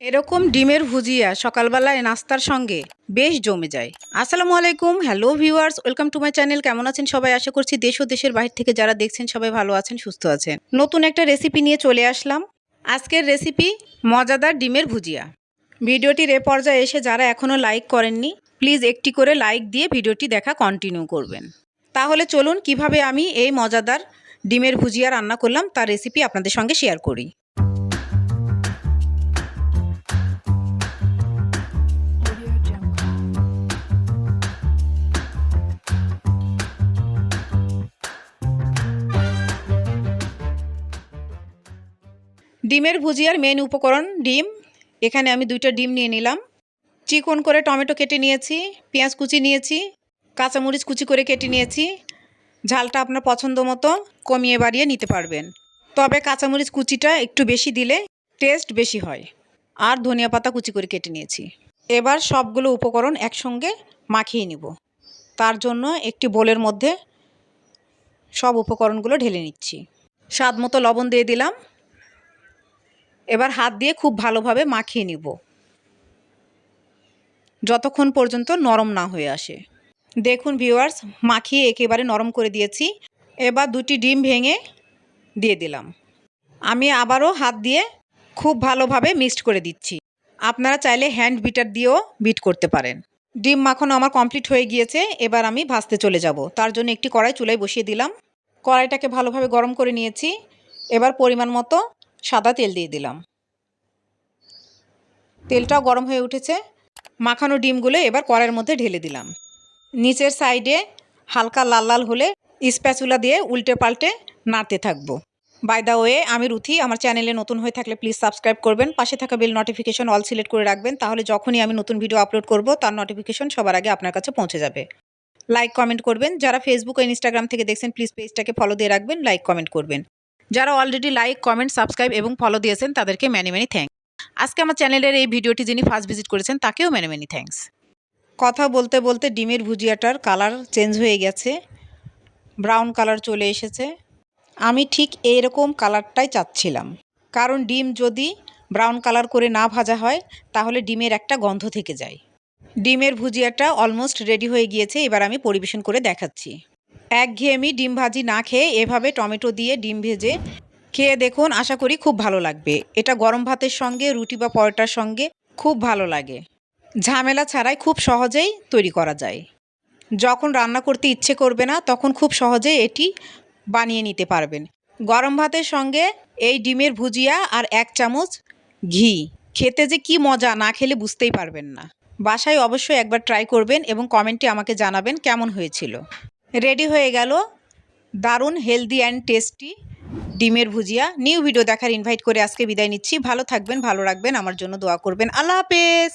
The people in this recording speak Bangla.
এরকম ডিমের ভুজিয়া সকালবেলায় নাস্তার সঙ্গে বেশ জমে যায়। আসসালামু আলাইকুম, hello viewers, welcome to my channel. কেমন আছেন সবাই? আশা করছি দেশ ও দেশের বাইরে থেকে যারা দেখছেন সবাই ভালো আছেন, সুস্থ আছেন। নতুন একটা রেসিপি নিয়ে চলে আসলাম। আজকের রেসিপি মজাদার ডিমের ভুজিয়া। ভিডিওটির এ পর্যায়ে এসে যারা এখনও লাইক করেননি, প্লিজ একটি করে লাইক দিয়ে ভিডিওটি দেখা কন্টিনিউ করবেন। তাহলে চলুন কিভাবে আমি এই মজাদার ডিমের ভুজিয়া রান্না করলাম তার রেসিপি আপনাদের সঙ্গে শেয়ার করি। ডিমের ভুজিয়ার মেন উপকরণ ডিম। এখানে আমি 2টা ডিম নিয়ে নিলাম। চিকন করে টমেটো কেটে নিয়েছি, পেঁয়াজ কুচি নিয়েছি, কাঁচামরিচ কুচি করে কেটে নিয়েছি। ঝালটা আপনার পছন্দ মতো কমিয়ে বাড়িয়ে নিতে পারবেন, তবে কাঁচামরিচ কুচিটা একটু বেশি দিলে টেস্ট বেশি হয়। আর ধনিয়া পাতা কুচি করে কেটে নিয়েছি। এবার সবগুলো উপকরণ একসঙ্গে মাখিয়ে নিব। তার জন্য একটি বোলের মধ্যে সব উপকরণগুলো ঢেলে নিচ্ছি। স্বাদ মতো লবণ দিয়ে দিলাম। এবার হাত দিয়ে খুব ভালোভাবে মাখিয়ে নিব যতক্ষণ পর্যন্ত নরম না হয়ে আসে। দেখুন ভিউয়ার্স, মাখিয়ে একেবারে নরম করে দিয়েছি। এবার 2টি ডিম ভেঙে দিয়ে দিলাম। আমি আবারও হাত দিয়ে খুব ভালোভাবে মিক্সড করে দিচ্ছি। আপনারা চাইলে হ্যান্ড বিটার দিয়েও বিট করতে পারেন। ডিম মাখানো আমার কমপ্লিট হয়ে গিয়েছে। এবার আমি ভাজতে চলে যাব। তার জন্য একটি কড়াই চুলায় বসিয়ে দিলাম। কড়াইটাকে ভালোভাবে গরম করে নিয়েছি। এবার পরিমাণ মতো সাদা তেল দিয়ে দিলাম। তেলটাও গরম হয়ে উঠেছে। মাখানো ডিমগুলো এবার কড়াইয়ের মধ্যে ঢেলে দিলাম। নিচের সাইডে হালকা লাল লাল হলে স্প্যাচুলা দিয়ে উল্টে পাল্টে নাড়তে থাকবো। বাই দ্য ওয়ে, আমি রুথি। আমার চ্যানেলে নতুন হয়ে থাকলে প্লিজ সাবস্ক্রাইব করবেন। পাশে থাকা বেল নোটিফিকেশন অল সিলেক্ট করে রাখবেন, তাহলে যখনই আমি নতুন ভিডিও আপলোড করব তার নোটিফিকেশন সবার আগে আপনার কাছে পৌঁছে যাবে। লাইক কমেন্ট করবেন। যারা ফেসবুক ও ইনস্টাগ্রাম থেকে দেখছেন প্লিজ পেজটাকে ফলো দিয়ে রাখবেন, লাইক কমেন্ট করবেন। যারা অলরেডি লাইক কমেন্ট সাবস্ক্রাইব এবং ফলো দিয়েছেন তাদেরকে ম্যানি ম্যানি থ্যাঙ্কস। আজকে আমার চ্যানেলের এই ভিডিওটি যিনি ফার্স্ট ভিজিট করেছেন তাকেও ম্যানি ম্যানি থ্যাঙ্কস। কথা বলতে বলতে ডিমের ভুজিয়াটার কালার চেঞ্জ হয়ে গেছে, ব্রাউন কালার চলে এসেছে। আমি ঠিক এইরকম কালারটাই চাচ্ছিলাম, কারণ ডিম যদি ব্রাউন কালার করে না ভাজা হয় তাহলে ডিমের একটা গন্ধ থেকে যায়। ডিমের ভুজিয়াটা অলমোস্ট রেডি হয়ে গিয়েছে। এবার আমি পরিবেশন করে দেখাচ্ছি। একঘেয়েমি ডিম ভাজি না খেয়ে এভাবে টমেটো দিয়ে ডিম ভেজে খেয়ে দেখুন, আশা করি খুব ভালো লাগবে। এটা গরম ভাতের সঙ্গে, রুটি বা পরোটার সঙ্গে খুব ভালো লাগে। ঝামেলা ছাড়াই খুব সহজেই তৈরি করা যায়। যখন রান্না করতে ইচ্ছে করবে না তখন খুব সহজেই এটি বানিয়ে নিতে পারবেন। গরম ভাতের সঙ্গে এই ডিমের ভুজিয়া আর 1 চামচ ঘি খেতে যে কি মজা, না খেলে বুঝতেই পারবেন না। বাসায় অবশ্যই একবার ট্রাই করবেন এবং কমেন্টে আমাকে জানাবেন কেমন হয়েছিল। রেডি হয়ে গেল দারুণ হেলদি অ্যান্ড টেস্টি ডিমের ভুজিয়া। নিউ ভিডিও দেখার ইনভাইট করে আজকে বিদায় নিচ্ছি। ভালো থাকবেন, ভালো রাখবেন, আমার জন্য দোয়া করবেন। আল্লাহ হাফেজ।